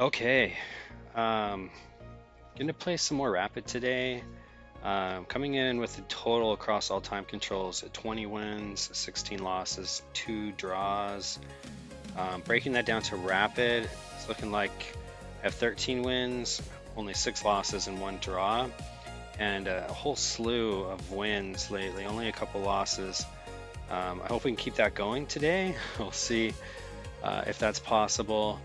Okay, gonna play some more rapid today. Coming in with a total across all time controls at 20 wins, 16 losses, 2 draws. Breaking that down to rapid, it's looking like I have 13 wins, only 6 losses and 1 draw, and a whole slew of wins lately, only a couple losses. I hope we can keep that going today. We'll see if that's possible.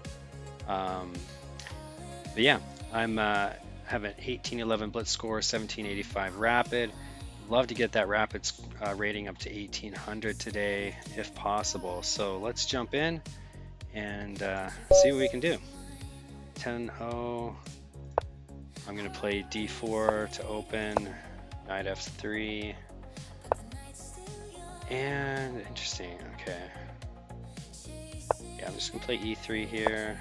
But yeah, I'm have an 1811 blitz score, 1785 rapid. Love to get that rapid rating up to 1800 today if possible. So let's jump in and see what we can do. 10-0. I'm going to play d4 to open, knight f3. And interesting, okay. Yeah, I'm just going to play e3 here.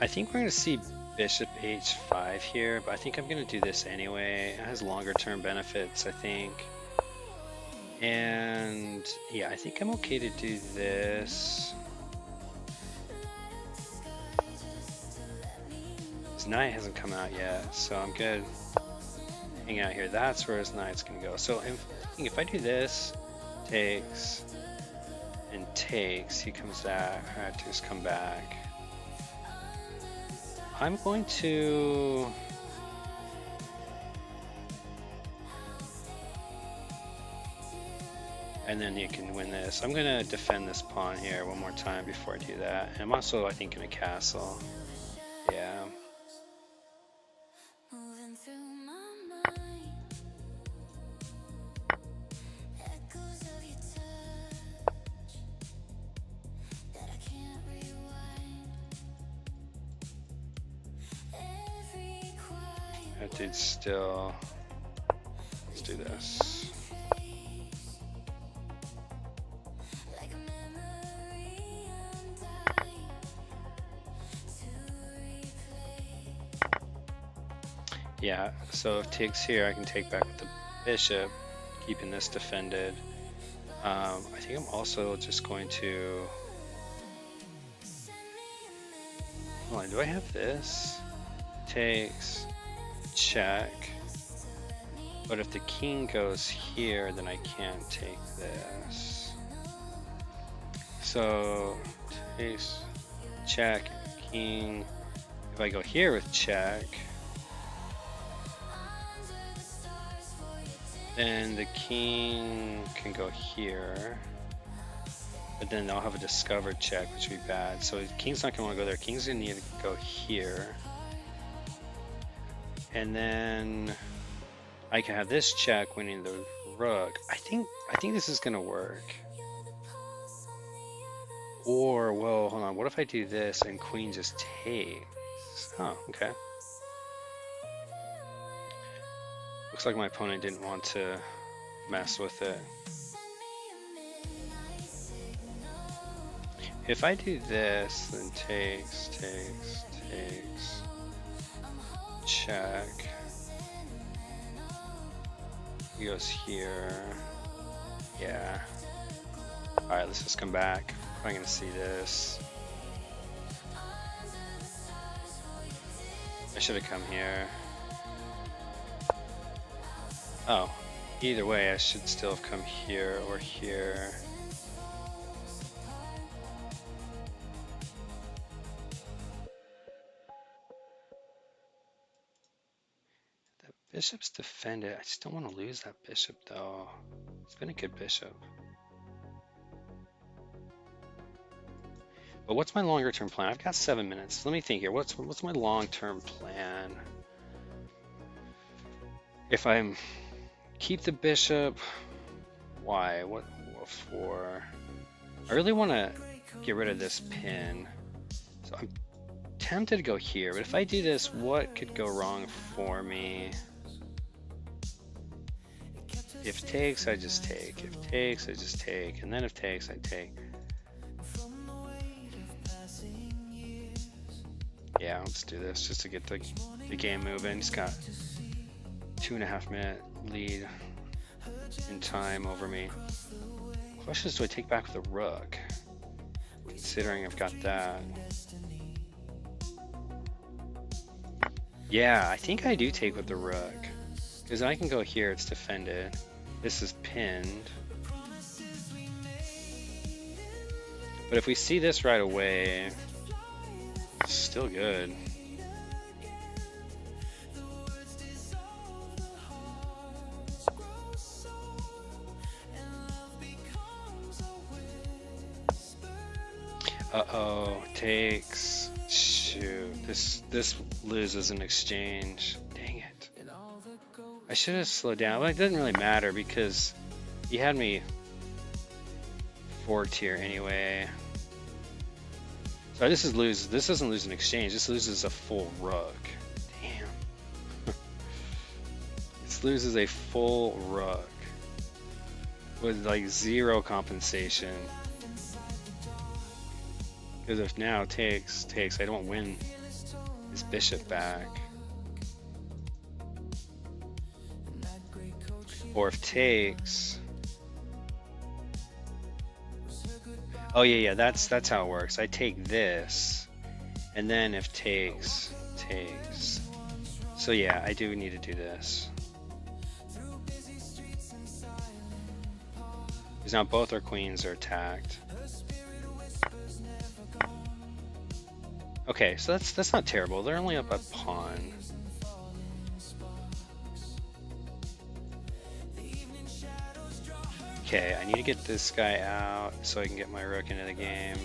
I think we're going to see bishop h5 here, but I think I'm going to do this anyway. It has longer term benefits, I think. And yeah, I think I'm okay to do this. His knight hasn't come out yet, so I'm good. Hang out here. That's where his knight's going to go. So if I do this, takes, and takes, he comes back. I have to just come back. I'm going to and then you can win this. I'm gonna defend this pawn here one more time before I do that. And I'm also, I think, in a castle. Yeah. That dude's still, let's do this. Yeah, so if takes here, I can take back with the bishop, keeping this defended. I think I'm also just going to, hold on, do I have this? Takes, check. But if the king goes here, then I can't take this. So, takes, check, king. If I go here with check, then the king can go here. But then I'll have a discovered check, which would be bad. So the king's not going to want to go there. King's going to need to go here. And then I can have this check winning the rook. I think this is gonna work. Or, whoa, hold on. What if I do this and queen just takes? Oh, okay. Looks like my opponent didn't want to mess with it. If I do this, then takes, check. He goes here. Yeah. Alright, let's just come back. I'm gonna see this. I should have come here. Oh, either way, I should still have come here or here. Bishop's defended. I just don't want to lose that bishop though. It's been a good bishop. But what's my longer term plan? I've got 7 minutes. Let me think here. What's my long term plan? If I keep the bishop, why? What for? I really want to get rid of this pin. So I'm tempted to go here, but if I do this, what could go wrong for me? If takes, I just take. If takes, I just take. And then if takes, I take. Yeah, let's do this just to get the game moving. He's got 2.5 minute lead in time over me. Question is, do I take back with a rook? Considering I've got that. Yeah, I think I do take with the rook. Because I can go here, it's defended. This is pinned. But if we see this right away, it's still good. Uh-oh, takes. Shoot, this loses an exchange. Dang it. I should have slowed down. Well, it doesn't really matter because he had me forward tier anyway. So this doesn't lose an exchange, this loses a full rook. Damn. This loses a full rook with like 0 compensation. Because if now takes, I don't win his bishop back. Or if takes. Oh yeah, that's how it works. I take this, and then if takes. So yeah, I do need to do this. Because now both our queens are attacked. Okay, so that's not terrible. They're only up a pawn. Okay, I need to get this guy out so I can get my rook into the game.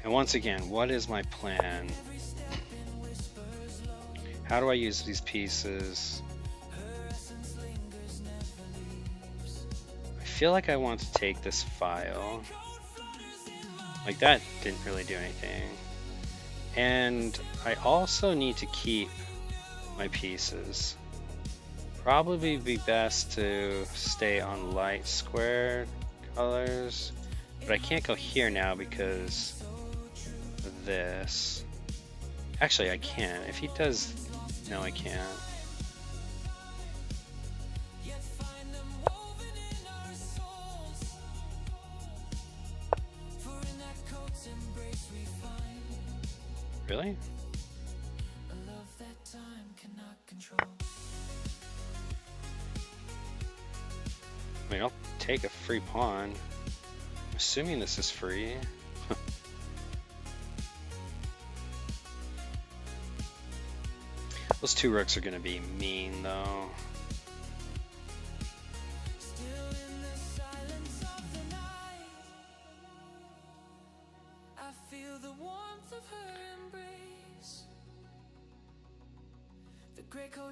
And once again, what is my plan? How do I use these pieces? I feel like I want to take this file. Like that didn't really do anything. And I also need to keep my pieces. Probably be best to stay on light square colors, but I can't go here now because of this. Actually, I can. If he does, no, I can't. Really? I mean, I'll take a free pawn. I'm assuming this is free. Those 2 rooks are going to be mean, though.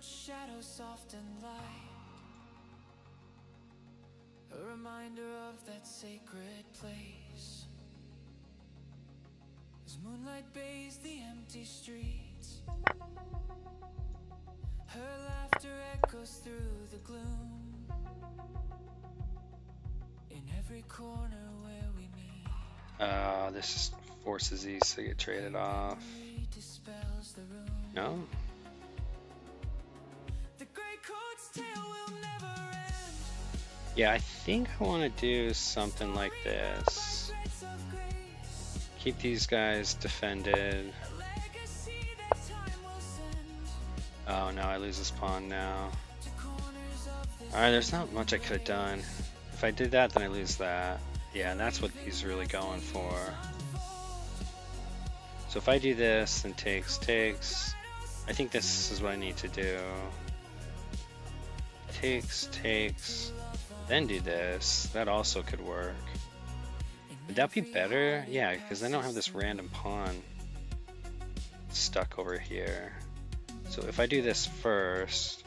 Shadow soft and light, a reminder of that sacred place. As moonlight bathes the empty streets, her laughter echoes through the gloom. In every corner where we meet, This forces these to get traded off. No? Yeah, I think I want to do something like this. Keep these guys defended. Oh no, I lose this pawn now. Alright, there's not much I could have done. If I did that, then I lose that. Yeah, and that's what he's really going for. So if I do this, then takes. I think this is what I need to do. Takes, then do this. That also could work. Would that be better? Yeah, because I don't have this random pawn stuck over here. So if I do this first,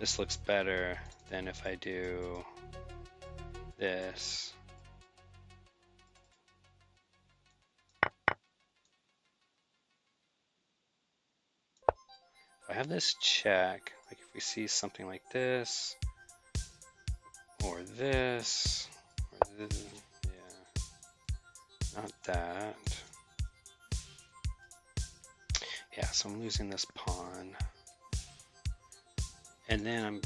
this looks better than if I do this. If I have this check, like if we see something like this, or this, yeah, not that. Yeah, so I'm losing this pawn. And then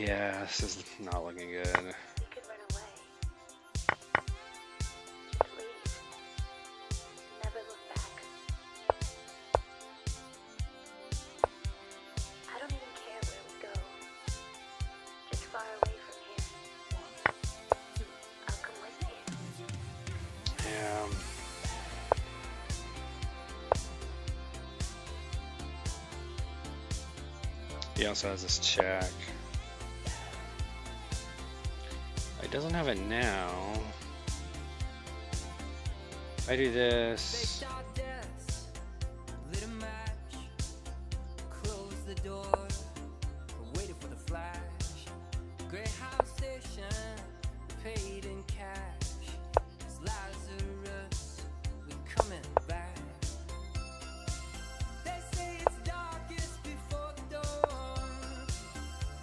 Yeah, this is not looking good. You could run away. Just leave. Never look back. I don't even care where we go. Just far away from here. I'll come with you. Yeah. He also has this check. He doesn't have it now. If I do this, Lit a match, closed the door, waited for the flash. Greyhound station, paid in cash. It's Lazarus, we coming back. They say it's darkest before the dawn.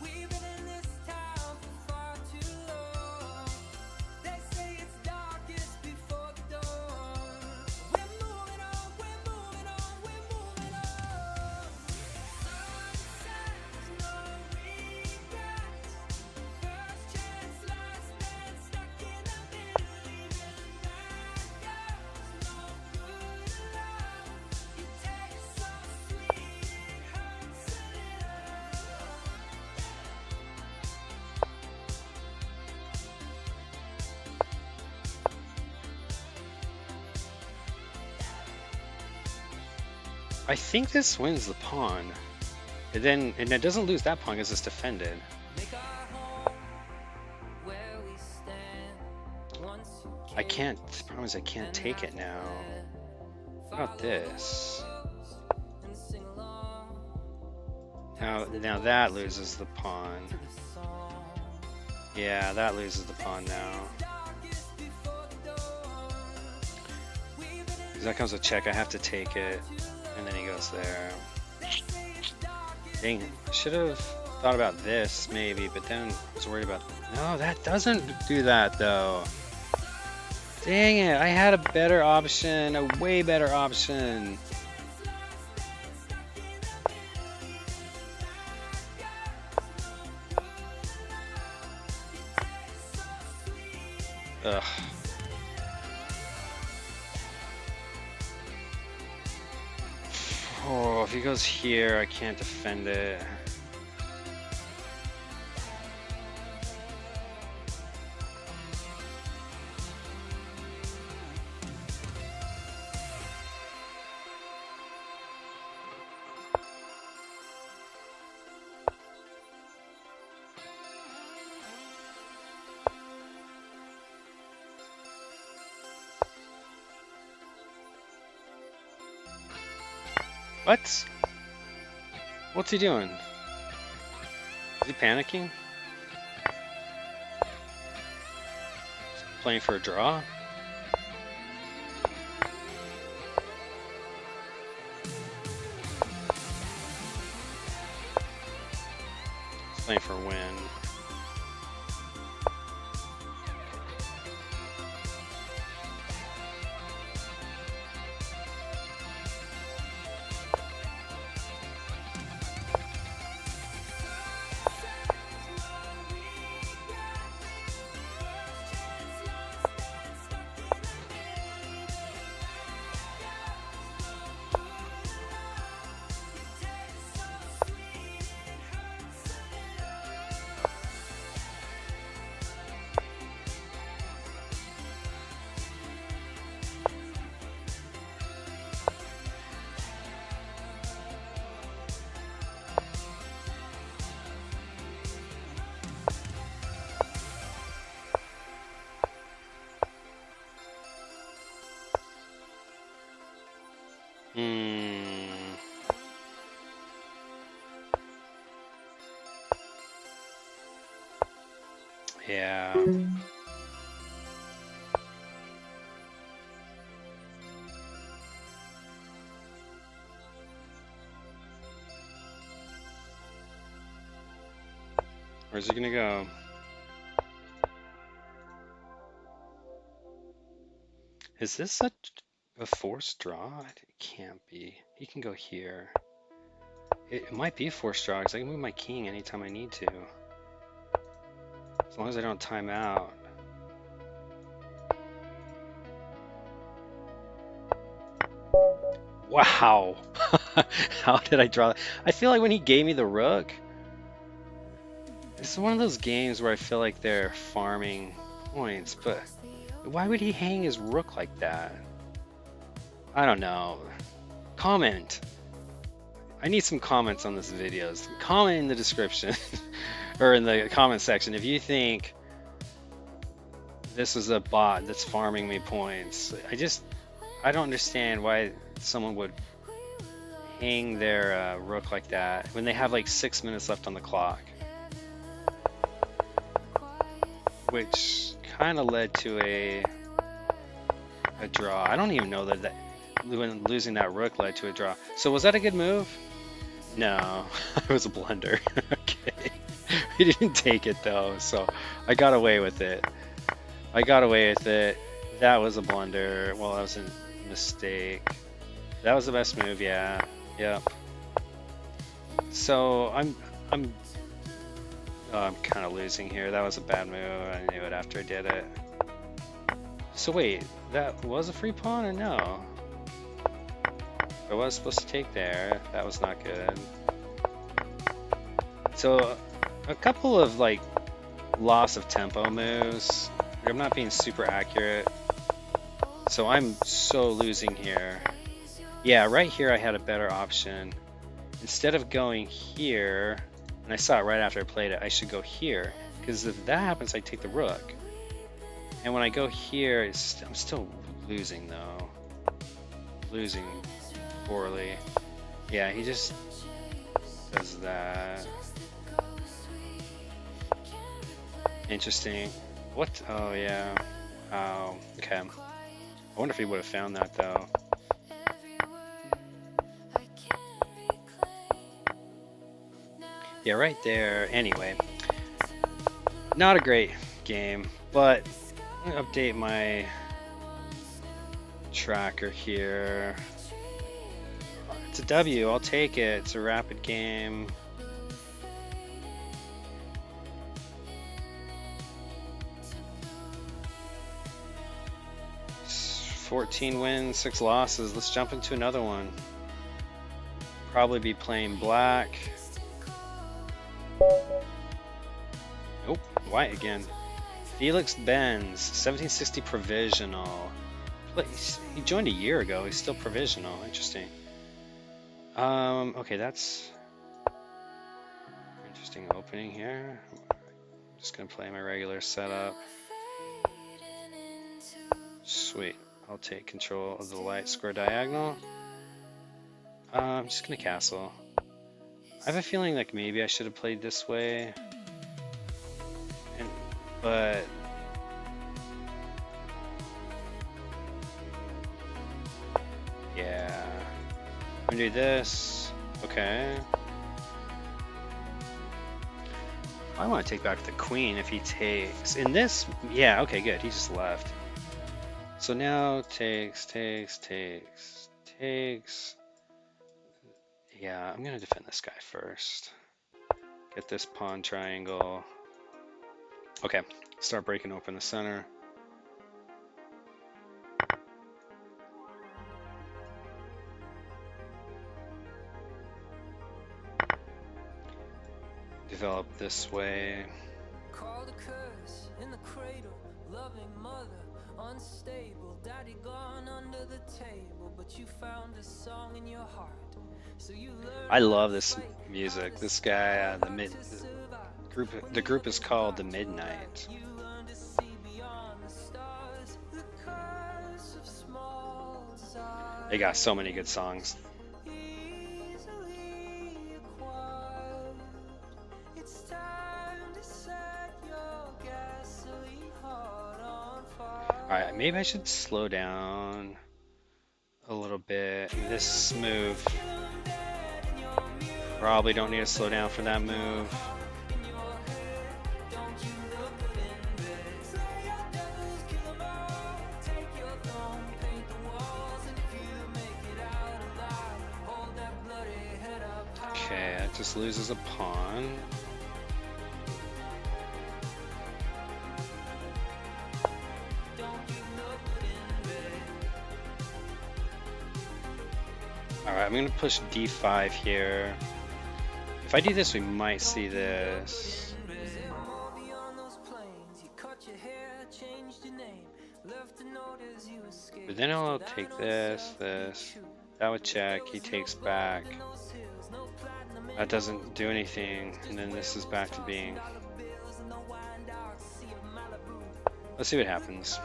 We've been in this town for far too long. They say it's darkest before the dawn. We're moving on, we're moving on, we're moving on. Sunset, no regrets. First chance, last man, stuck in the middle. Even bad girls, no good love. You taste so sweet, it hurts a little. I think this wins the pawn. And it doesn't lose that pawn because it's defended. Make our home where we stand. Once you I can't, the problem is I can't take it now. What about this? and sing along Now that loses the pawn. to the song. Yeah, that loses the pawn now. Darkest before the dawn. We've been in 'Cause that comes with check, I have to take it. And then he goes there. Dang it. I should have thought about this maybe, but then I was worried about... No, that doesn't do that though. Dang it, I had a better option, a way better option. Ugh. Oh, if he goes here, I can't defend it. What? What's he doing? Is he panicking? Playing for a draw? He's playing for a win. Yeah. Where's he gonna go? Is this a forced draw? It can't be. He can go here. It might be a forced draw because I can move my king anytime I need to. As long as I don't time out. Wow. How did I draw that? I feel like when he gave me the rook, this is one of those games where I feel like they're farming points, but why would he hang his rook like that? I don't know. Comment. I need some comments on this video. Comment in the description or in the comment section if you think this is a bot that's farming me points. I don't understand why someone would hang their rook like that when they have like 6 minutes left on the clock, which kind of led to a draw. I don't even know that when losing that rook led to a draw. So was that a good move? No, it was a blunder. Okay, he didn't take it though, so I got away with it. That was a blunder. Well, that was a mistake. That was the best move, yeah. Yep. So I'm kind of losing here. That was a bad move. I knew it after I did it. So wait, that was a free pawn or no? I was supposed to take there. That was not good. So a couple of like loss of tempo moves. I'm not being super accurate. So I'm so losing here. Yeah, right here I had a better option. Instead of going here, and I saw it right after I played it, I should go here. Because if that happens, I take the rook. And when I go here, I'm still losing though. Losing poorly. Yeah, he just does that. Interesting. What? Oh, yeah. Oh, okay. I wonder if he would have found that though. Yeah, right there. Anyway, not a great game, but I'm gonna update my tracker here. It's a W, I'll take it. It's a rapid game. It's 14 wins, 6 losses. Let's jump into another one. Probably be playing black. Nope, white again. Felix Benz, 1760 provisional. He joined a year ago. He's still provisional. Interesting. Okay, that's interesting opening here. I'm just gonna play my regular setup. Sweet. I'll take control of the light square diagonal. I'm just gonna castle. I have a feeling like maybe I should have played this way. But yeah, I'm gonna do this. Okay. I want to take back the queen if he takes. In this, yeah, okay, good. He just left. So now takes. Yeah, I'm gonna defend this guy first. Get this pawn triangle. Okay, start breaking open the center. Develop this way. Call the curse in the cradle, loving mother, unstable, daddy gone under the table, but you found a song in your heart. So you learn. I love this music. This guy, the group is called The Midnight. You learn to see beyond the stars, the curse of small size. They got so many good songs. Easily acquired. It's time to set your gasoline heart on fire. Alright, maybe I should slow down a little bit. This move, probably don't need to slow down for that move. Okay, that just loses a pawn. Alright, I'm gonna push d5 here. If I do this, we might see this. But then I'll take this. That would check, he takes back. That doesn't do anything, and then this is back to being. Let's see what happens.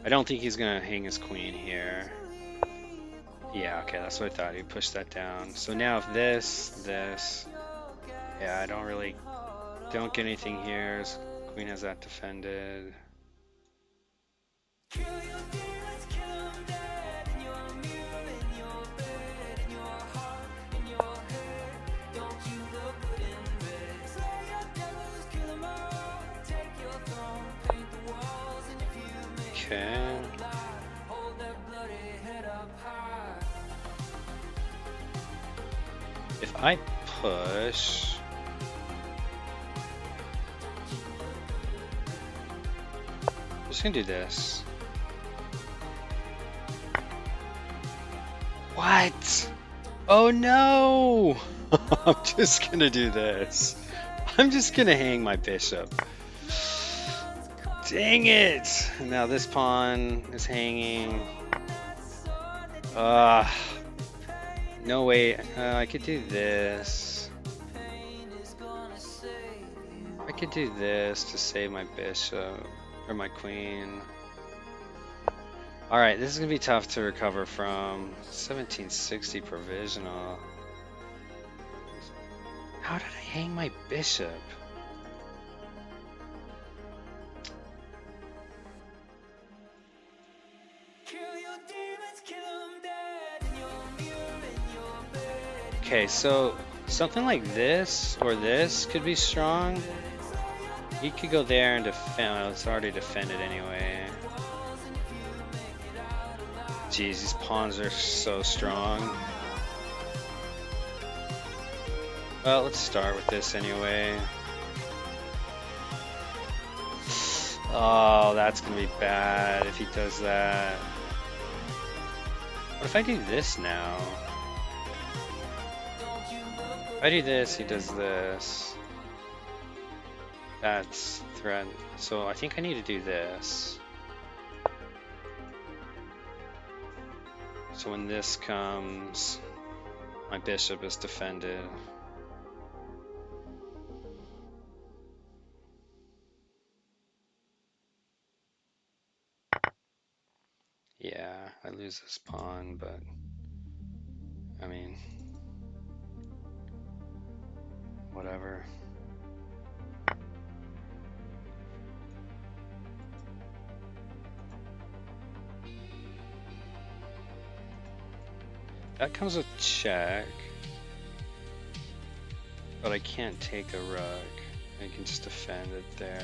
I don't think he's gonna hang his queen here. Yeah, okay, that's what I thought. He pushed that down. So now if this, yeah, I don't get anything here. His queen has that defended. Okay. If I push, I'm just gonna do this. What? Oh no! I'm just gonna do this. I'm just gonna hang my bishop. Dang it! Now this pawn is hanging. No way. I could do this. I could do this to save my bishop or my queen. Alright, this is gonna be tough to recover from. 1760 provisional. How did I hang my bishop? Okay, so something like this or this could be strong. He could go there and defend. Well, it's already defended anyway. Jeez, these pawns are so strong. Well, let's start with this anyway. Oh, that's gonna be bad if he does that. What if I do this now? If I do this, he does this. That's threat. So I think I need to do this. So when this comes, my bishop is defended. Yeah, I lose this pawn, but I mean, whatever. That comes with check, but I can't take a rook. I can just defend it there.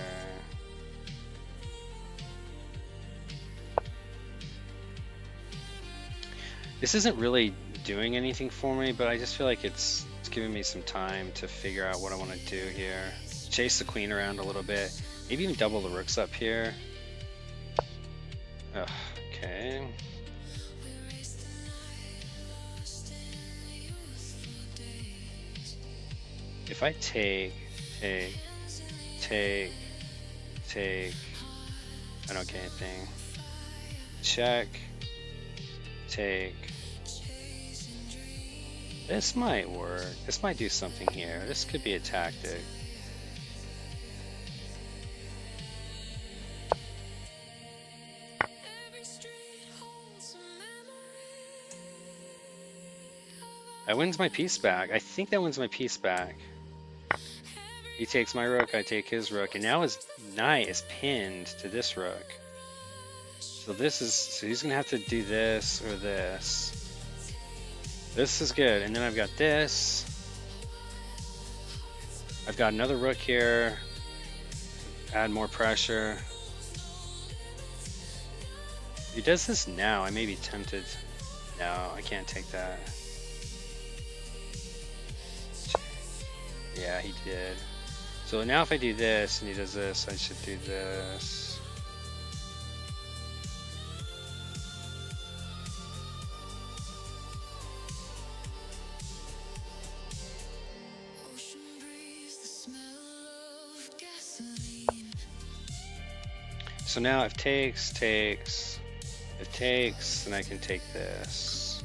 This isn't really doing anything for me, but I just feel like it's giving me some time to figure out what I want to do here. Chase the queen around a little bit. Maybe even double the rooks up here. Ugh, okay. If I take, I don't get anything. Check, take. This might work. This might do something here. This could be a tactic. That wins my piece back. I think that wins my piece back. He takes my rook, I take his rook, and now his knight is pinned to this rook. So he's gonna have to do this or this. This is good, and then I've got this. I've got another rook here. Add more pressure. If he does this now, I may be tempted. No, I can't take that. Yeah, he did. So now if I do this and he does this, I should do this. So now if takes, if takes, then I can take this.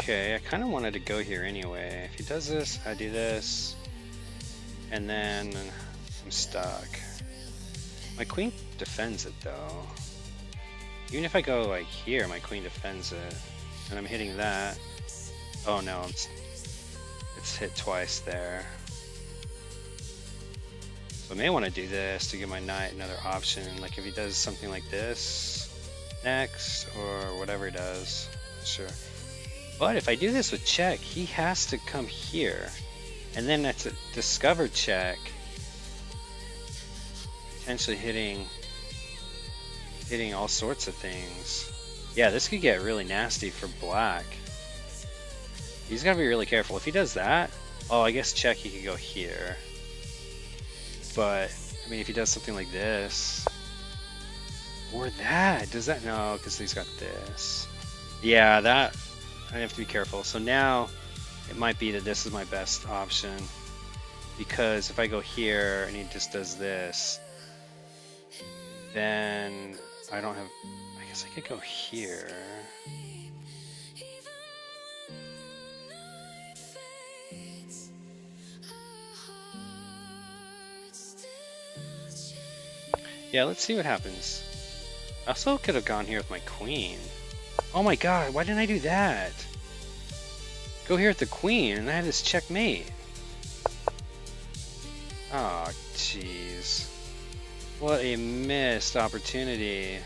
Okay, I kind of wanted to go here anyway. If he does this, I do this, and then I'm stuck. My queen defends it though. Even if I go like here, my queen defends it, and I'm hitting that. Oh no, it's hit twice there. So I may want to do this to give my knight another option, like if he does something like this next, or whatever he does, sure. But if I do this with check, he has to come here, and then that's a discovered check, potentially hitting all sorts of things. Yeah, this could get really nasty for black. He's got to be really careful. If he does that, oh, I guess check, he could go here. But, I mean, if he does something like this, or that, does that? No, because he's got this. Yeah, that, I have to be careful. So now, it might be that this is my best option, because if I go here and he just does this, then I don't have, I guess I could go here. Yeah, let's see what happens. I also could have gone here with my queen. Oh my god, why didn't I do that? Go here with the queen, and I have this checkmate. Oh, jeez. What a missed opportunity.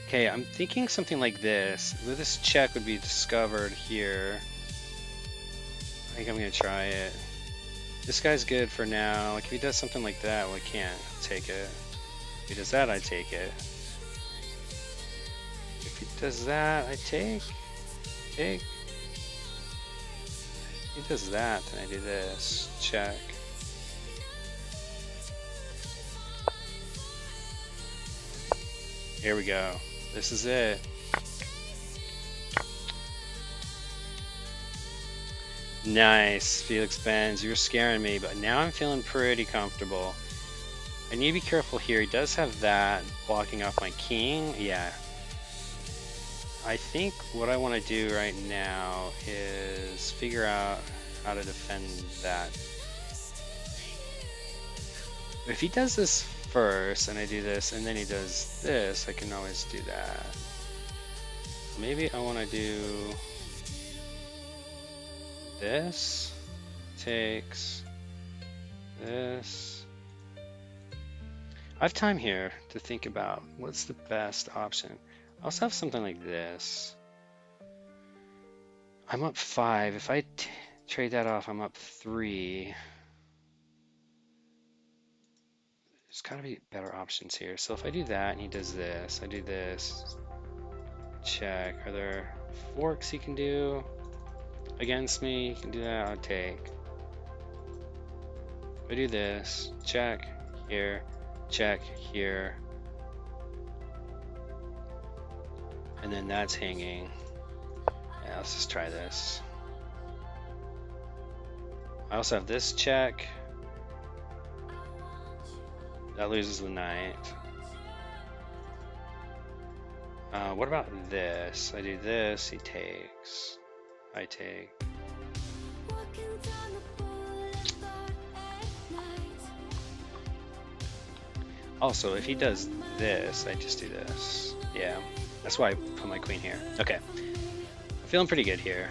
Okay, I'm thinking something like this. This check would be discovered here. I think I'm gonna try it. This guy's good for now. Like if he does something like that, well I can't take it. If he does that, I take it. If he does that, I take. Take. If he does that, then I do this. Check. Here we go. This is it. Nice, Felix Benz. You were scaring me, but now I'm feeling pretty comfortable. I need to be careful here. He does have that blocking off my king. Yeah. I think what I want to do right now is figure out how to defend that. If he does this first, and I do this, and then he does this, I can always do that. Maybe I want to do this, takes this. I have time here to think about what's the best option. I also have something like this. I'm up 5. If I trade that off, I'm up 3. There's got to be better options here. So if I do that and he does this, I do this, check. Are there forks he can do against me? He can do that, I'll take. If I do this, check here, check here. And then that's hanging. Yeah, let's just try this. I also have this check. That loses the knight. What about this? I do this, he takes. I take. Also, if he does this, I just do this. Yeah, that's why I put my queen here. Okay, I'm feeling pretty good here.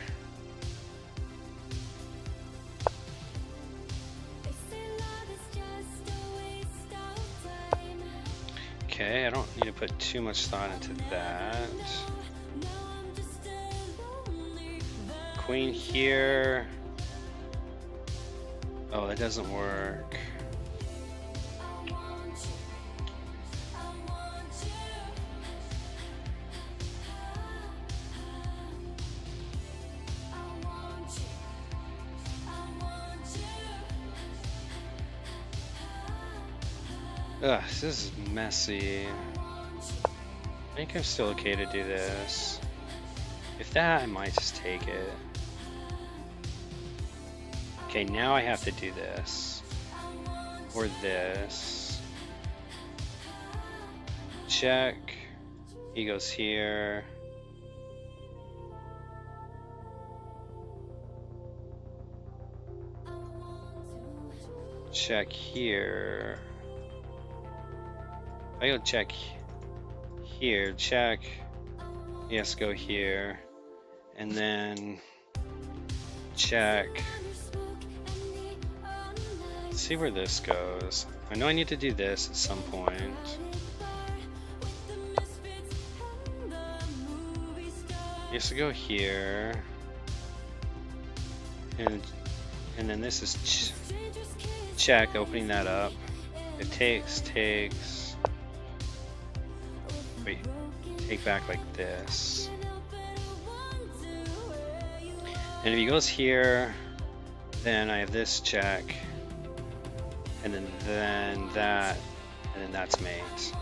Okay, I don't need to put too much thought into that. Queen here. Oh, that doesn't work. Ugh, this is messy. I think I'm still okay to do this. If that, I might just take it. Okay, now I have to do this. Or this. Check. He goes here. Check here. I go check here, check. Yes, go here. And then check. Let's see where this goes. I know I need to do this at some point. Yes, to go here. And then this is check, opening that up. It takes. Wait, take back like this. And if he goes here, then I have this check, and then that, and then that's mate.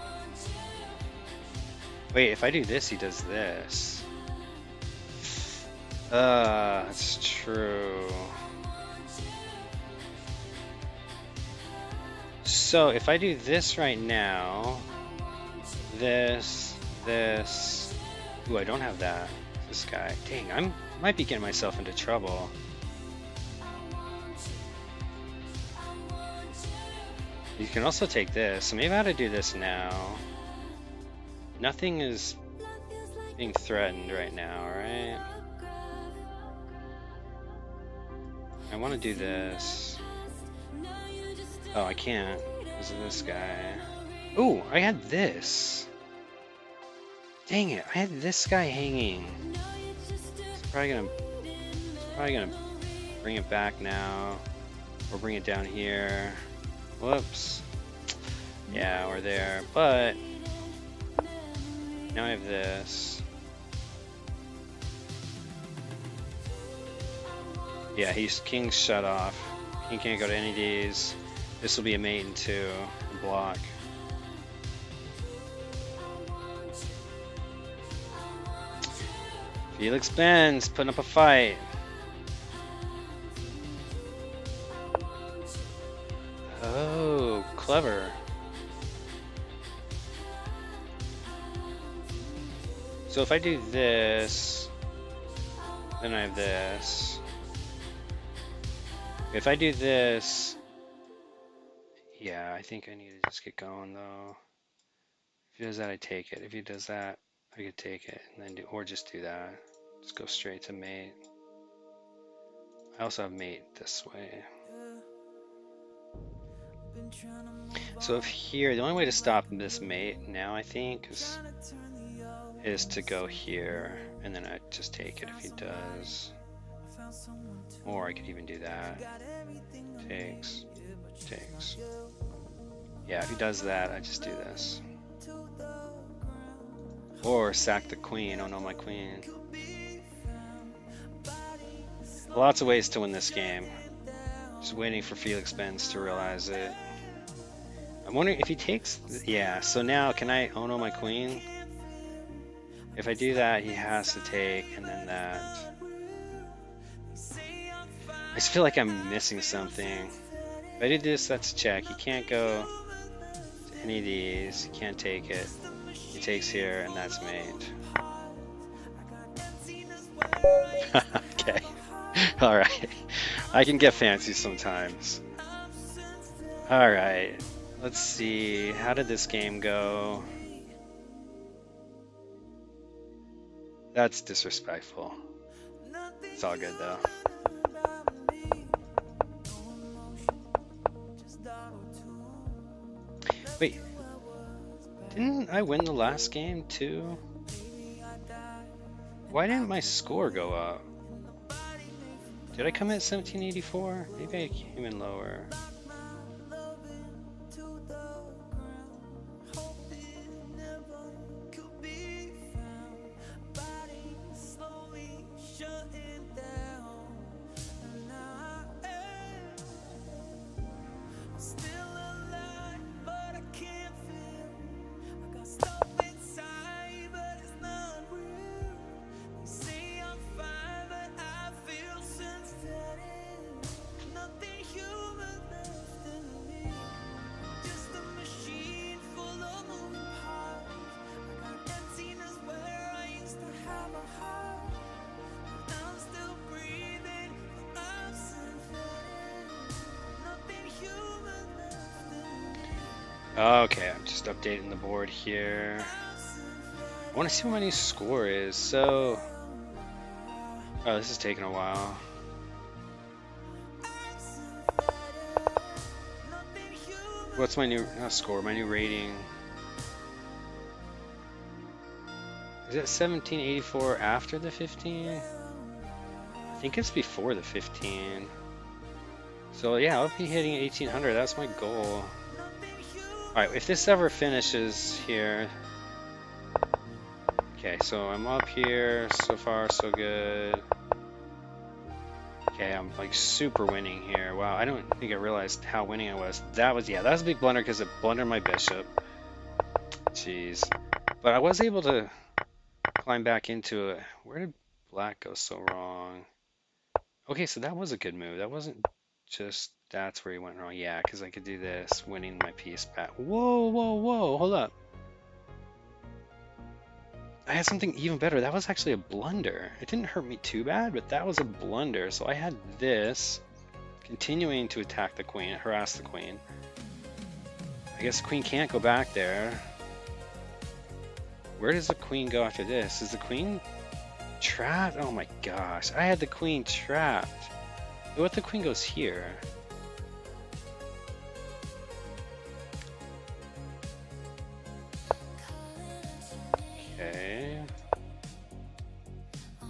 Wait, if I do this, he does this. That's true. So if I do this right now, this. Ooh, I don't have that. This guy. Dang, I might be getting myself into trouble. You can also take this. So maybe I ought to do this now. Nothing is being threatened right now, right? I want to do this. Oh, I can't because of this guy. Ooh, I had this. Dang it, I had this guy hanging. It's probably gonna bring it back now. Or bring it down here. Whoops. Yeah, we're there. But now I have this. Yeah, he's king's shut off. King can't go to any of these. This will be a mate in 2, a block. Felix Benz putting up a fight. Oh, clever. So if I do this, then I have this. If I do this, yeah, I think I need to just get going though. If he does that, I take it. If he does that, I could take it and then do, or just do that. Just go straight to mate. I also have mate this way. So if here, the only way to stop this mate now, I think, is to go here, and then I just take it if he does. Or I could even do that. Takes. Yeah, if he does that, I just do this. Or sack the queen. Oh no, my queen. Lots of ways to win this game. Just waiting for Felix Benz to realize it. I'm wondering if he takes... Yeah, so now can I oh no, my queen? If I do that, he has to take, and then that. I just feel like I'm missing something. If I do this, that's check. He can't go to any of these. He can't take it. He takes here, and that's mate. Okay. Alright. I can get fancy sometimes. Alright. Let's see. How did this game go? That's disrespectful. It's all good though. Wait, didn't I win the last game too? Why didn't my score go up? Did I come in at 1784? Maybe I came in lower. Okay, I'm just updating the board here. I want to see what my new score is. So, oh, this is taking a while. What's my new score? My new rating? Is it 1784 after the 15? I think it's before the 15. So yeah, I'll be hitting 1800. That's my goal. Alright, if this ever finishes here. Okay, so I'm up here. So far, so good. Okay, I'm like super winning here. Wow, I don't think I realized how winning I was. That was a big blunder because it blundered my bishop. Jeez. But I was able to climb back into it. Where did black go so wrong? Okay, so that was a good move. That wasn't just that's where he went wrong. Yeah, because I could do this, winning my piece back. Whoa, whoa, whoa, hold up. I had something even better. That was actually a blunder. It didn't hurt me too bad, but that was a blunder. So I had this, continuing to attack the queen, harass the queen. I guess the queen can't go back there. Where does the queen go after this? Is the queen trapped? Oh my gosh, I had the queen trapped. What if the queen goes here? Okay.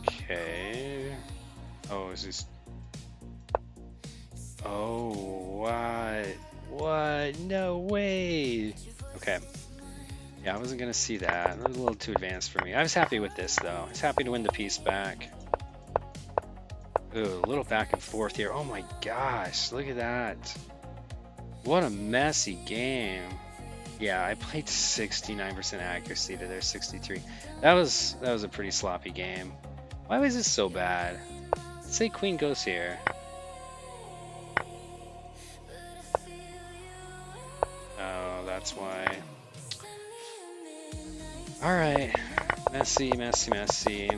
Okay. Oh, is this... Oh, what? What? No way! Okay. Yeah, I wasn't gonna see that. It was a little too advanced for me. I was happy with this though. I was happy to win the piece back. Ooh, a little back and forth here. Oh my gosh, look at that. What a messy game. Yeah, I played 69% accuracy to their 63. That was a pretty sloppy game. Why was this so bad? Let's say queen goes here. Oh, that's why. Alright, messy, messy, messy.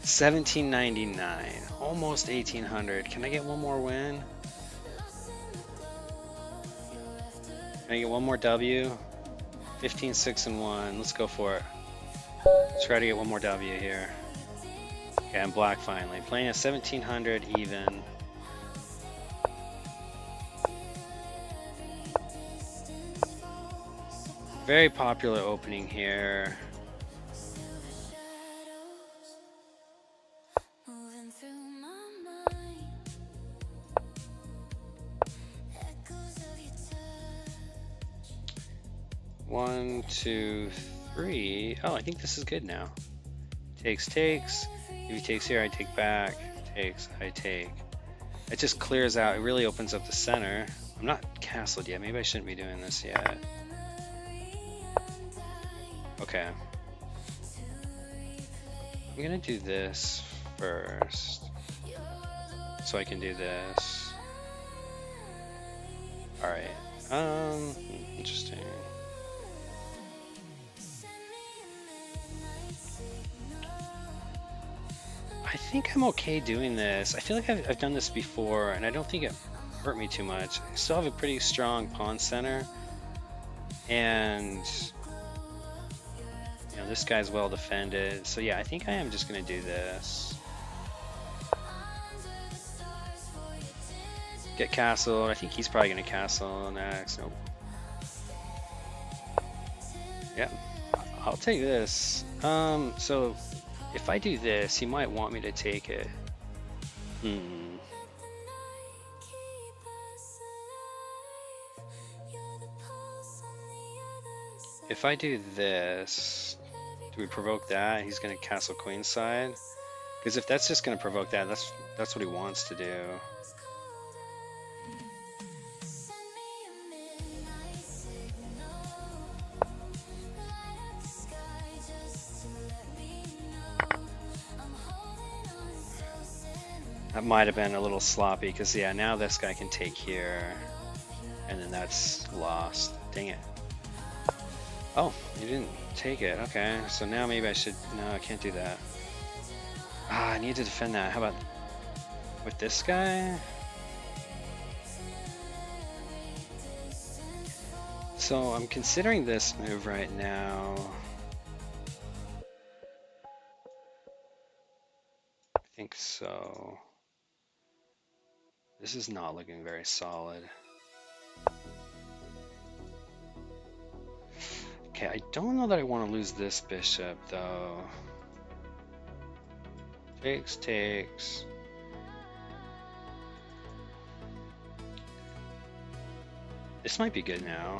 1799, almost 1800. Can I get one more win? Can I get one more W? 15, 6, and 1. Let's go for it. Let's try to get one more W here. Okay, I'm black finally. Playing at 1700 even. Very popular opening here. One, two, three. Oh, I think this is good now. Takes, takes. If he takes here, I take back. Takes, I take. It just clears out. It really opens up the center. I'm not castled yet. Maybe I shouldn't be doing this yet. Okay. I'm gonna do this first. So I can do this. Alright. Interesting. I think I'm okay doing this. I feel like I've done this before, and I don't think it hurt me too much. I still have a pretty strong pawn center, and you know, this guy's well defended. So yeah, I think I am just gonna do this. Get castled. I think he's probably gonna castle next. Nope. Yeah, I'll take this. So if I do this, he might want me to take it. If I do this, do we provoke that? He's gonna castle queenside. Because if that's just gonna provoke that, that's what he wants to do. That might have been a little sloppy, because yeah, now this guy can take here, and then that's lost. Dang it. Oh, you didn't take it. Okay, so now maybe I should... No, I can't do that. Ah, I need to defend that. How about with this guy? So I'm considering this move right now. I think so. This is not looking very solid. Okay, I don't know that I want to lose this bishop though. Takes, takes. This might be good now.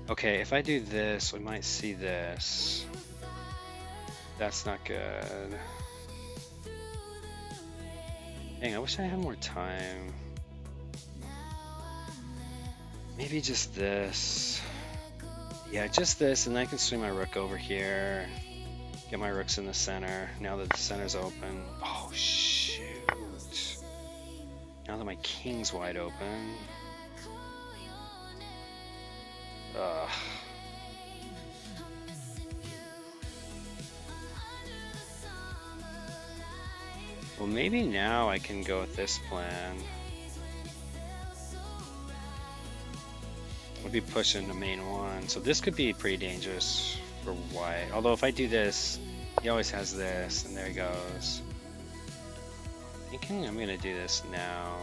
Okay, if I do this, we might see this. That's not good. Dang, I wish I had more time. Maybe just this. Yeah, just this, and I can swing my rook over here. Get my rooks in the center, now that the center's open. Oh, shoot. Now that my king's wide open. Ugh. Well, maybe now I can go with this plan. We'll be pushing the main one, so this could be pretty dangerous for white. Although if I do this, he always has this, and there he goes. Thinking I'm gonna do this now.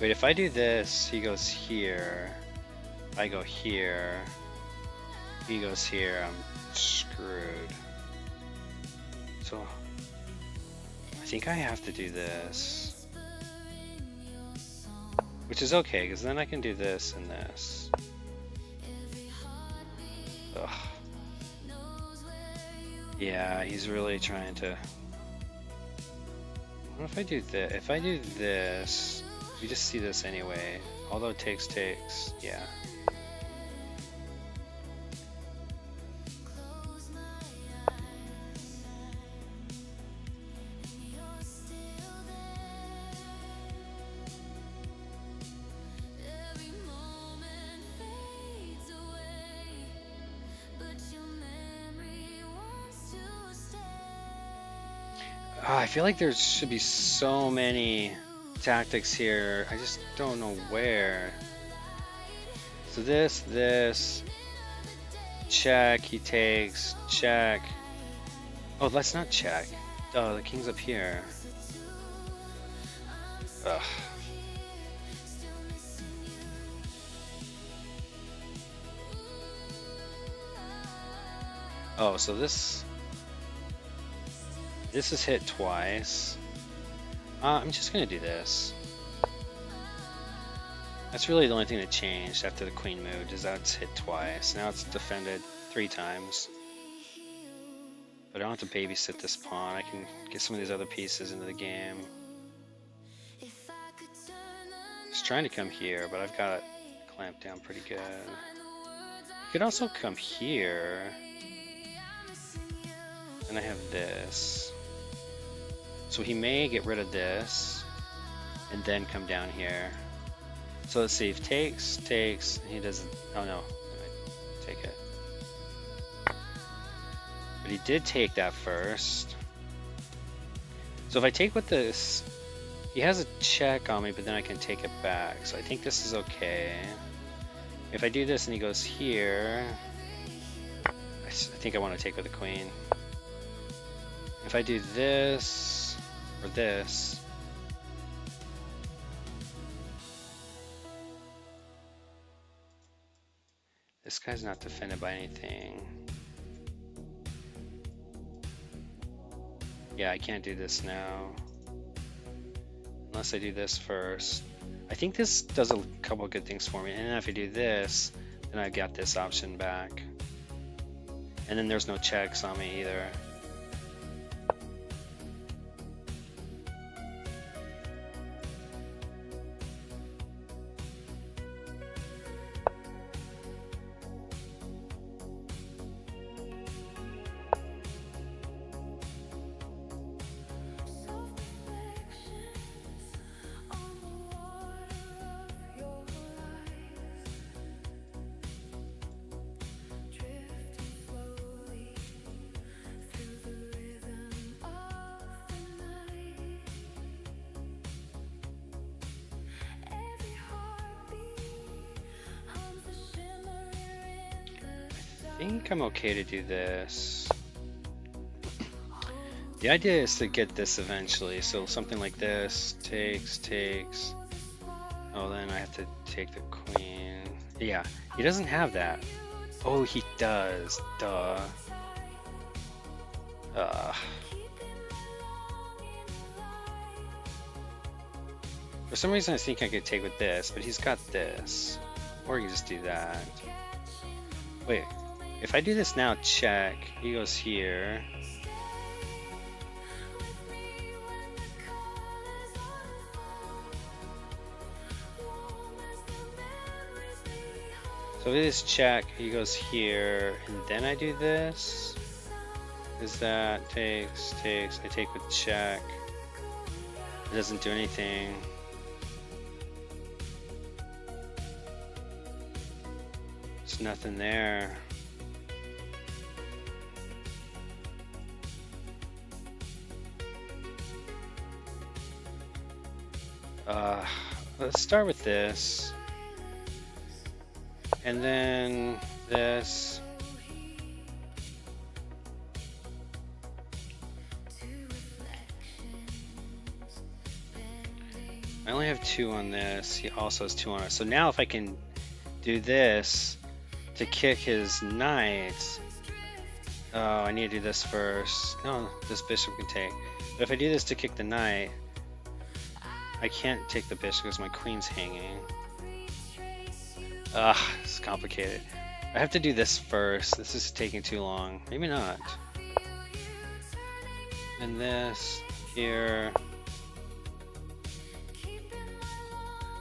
Wait, if I do this, he goes here. I go here. He goes here. I'm screwed. So I think I have to do this, which is okay because then I can do this and this. Ugh. Yeah, he's really trying to. What if I do this? If I do this, we just see this anyway. Although takes, takes. Yeah. I feel like there should be so many tactics here. I just don't know where. So this, check, he takes, check. Oh, let's not check. Oh, the king's up here. Ugh. Oh, so this is hit twice. I'm just gonna do this. That's really the only thing that changed after the queen moved, is that it's hit twice. Now it's defended 3 times. But I don't have to babysit this pawn. I can get some of these other pieces into the game. He's trying to come here, but I've got it clamped down pretty good. He could also come here. And I have this. So he may get rid of this and then come down here. So let's see, if takes, takes, he doesn't, oh no, take it. But he did take that first. So if I take with this, he has a check on me, but then I can take it back. So I think this is okay. If I do this and he goes here, I think I want to take with the queen. If I do this, or this, this guy's not defended by anything. Yeah, I can't do this now. Unless I do this first. I think this does a couple of good things for me. And then if I do this, then I got this option back. And then there's no checks on me either. think I'm okay to do this. The idea is to get this eventually, so something like this, takes. Oh, then I have to take the queen. Yeah, he doesn't have that. Oh, he does, duh. For some reason I think I could take with this, but he's got this. Or you can just do that. Wait, if I do this now, check, he goes here. So if it is check, he goes here, and then I do this. Is that takes, I take with check. It doesn't do anything. There's nothing there. Let's start with this. And then this. I only have 2 on this. He also has 2 on it. So now if I can do this to kick his knight. Oh, I need to do this first. No, this bishop can take. But if I do this to kick the knight, I can't take the bishop because my queen's hanging. It's complicated. I have to do this first. This is taking too long. Maybe not. And this here.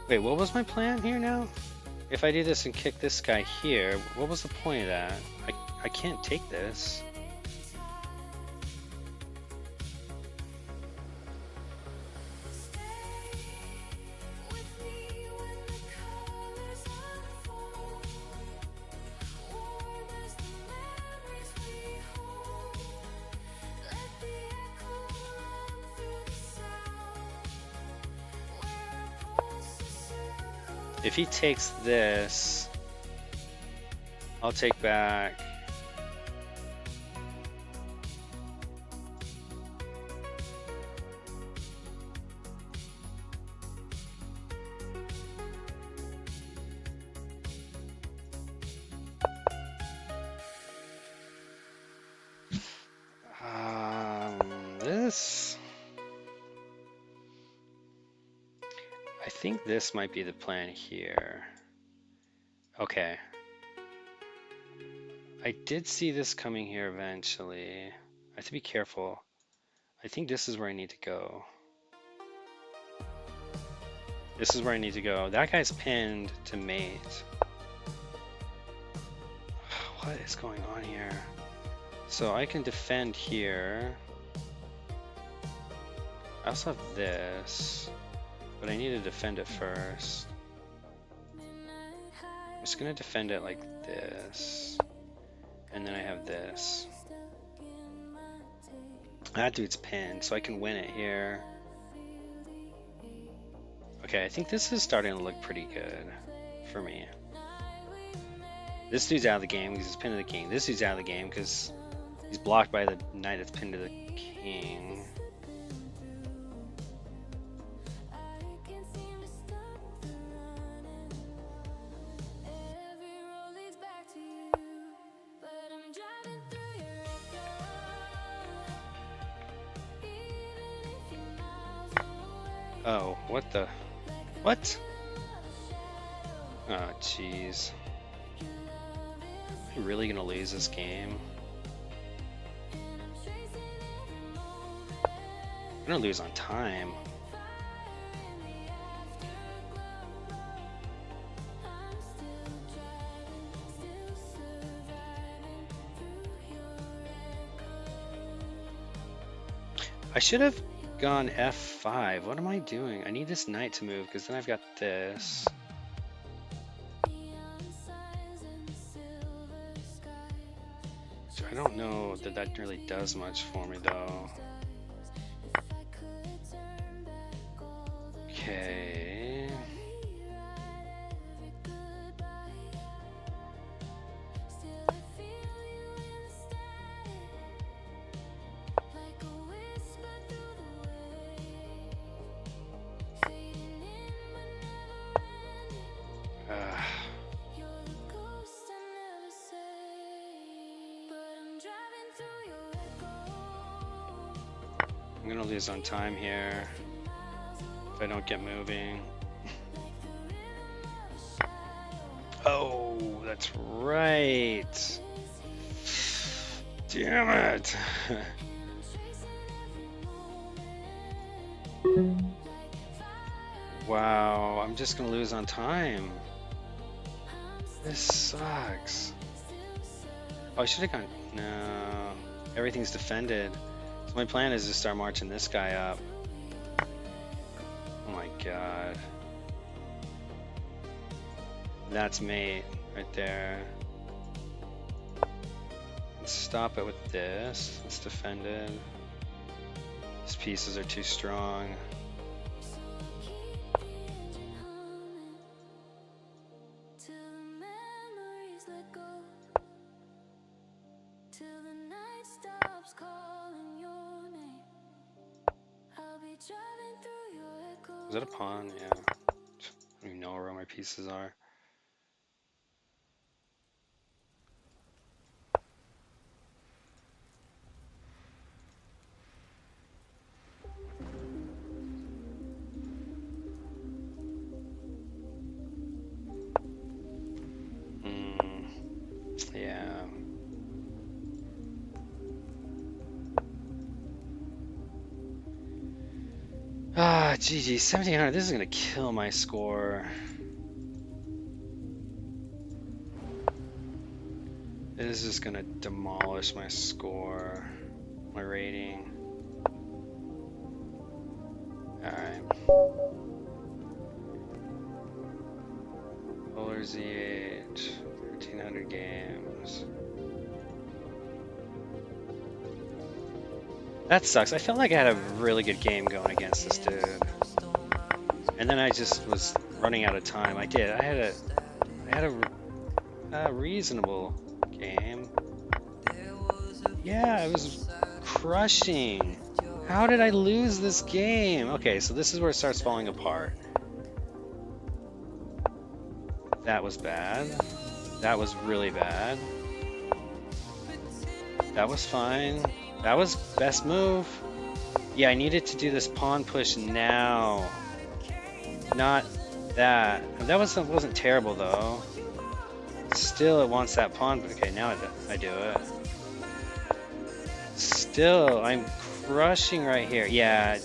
Wait, what was my plan here now? If I do this and kick this guy here, what was the point of that? I can't take this. If he takes this, I'll take back. This. I think this might be the plan here. Okay. I did see this coming here eventually. I have to be careful. I think this is where I need to go. This is where I need to go. That guy's pinned to mate. What is going on here? So I can defend here. I also have this. But I need to defend it first. I'm just gonna defend it like this. And then I have this. That dude's pinned, so I can win it here. Okay, I think this is starting to look pretty good for me. This dude's out of the game because he's pinned to the king. This dude's out of the game because he's blocked by the knight that's pinned to the king. Oh, what the? What? Oh, jeez. Am I really gonna lose this game? I'm gonna lose on time. I should have gone F5. What am I doing? I need this knight to move because then I've got this. So I don't know that that really does much for me though. Okay. I'm gonna lose on time here if I don't get moving. Oh, that's right. Damn it. Wow, I'm just gonna lose on time. This sucks. Oh, I should have gone. No, everything's defended. So my plan is to start marching this guy up. Oh my god. That's mate right there. Let's stop it with this. It's defended. These pieces are too strong. Is that a pawn? Yeah. I don't even know where my pieces are. Yeah. Ah, GG, 1700. This is gonna kill my score. This is gonna demolish my score, my rating. Alright. Polar Z8, 1300 games. That sucks. I felt like I had a really good game going against this dude. And then I just was running out of time. I did. I had a reasonable game. Yeah, I was crushing. How did I lose this game? Okay, so this is where it starts falling apart. That was bad. That was really bad. That was fine. That was best move. Yeah, I needed to do this pawn push now. Not that. That wasn't terrible though. Still, it wants that pawn. Okay, now I do it. Still, I'm crushing right here. Yeah,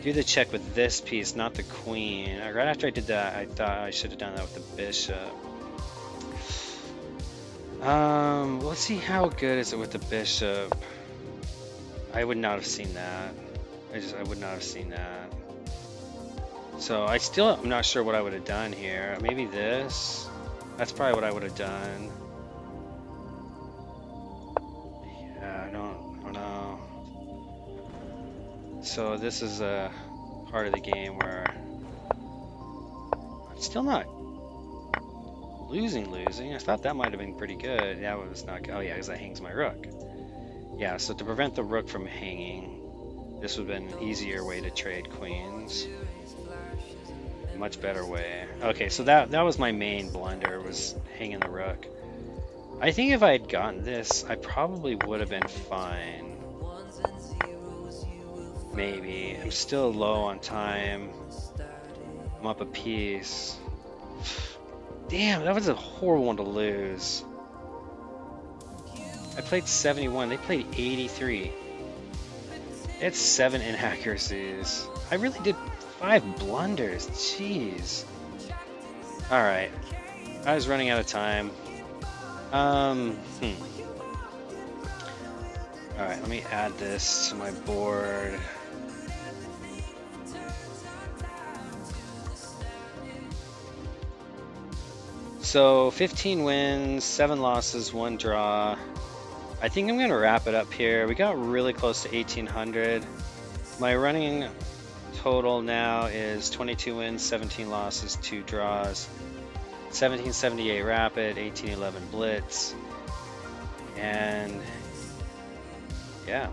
do the check with this piece, not the queen. Right after I did that, I thought I should have done that with the bishop. Let's see how good is it with the bishop. I would not have seen that. I would not have seen that. So I'm not sure what I would have done here. Maybe this. That's probably what I would have done. Yeah, I don't know. So this is a part of the game where I'm still not losing. I thought that might have been pretty good. That was not good. Oh yeah, because that hangs my rook. Yeah, so to prevent the rook from hanging, this would have been an easier way to trade queens. A much better way. Okay, so that was my main blunder, was hanging the rook. I think if I had gotten this, I probably would have been fine. Maybe. I'm still low on time. I'm up a piece. Damn, that was a horrible one to lose. I played 71, they played 83. It's 7 inaccuracies. I really did 5 blunders, jeez. Alright, I was running out of time. Alright, let me add this to my board. So 15 wins, 7 losses, 1 draw. I think I'm gonna wrap it up here. We got really close to 1800. My running total now is 22 wins, 17 losses, 2 draws, 1778 rapid, 1811 blitz, and yeah.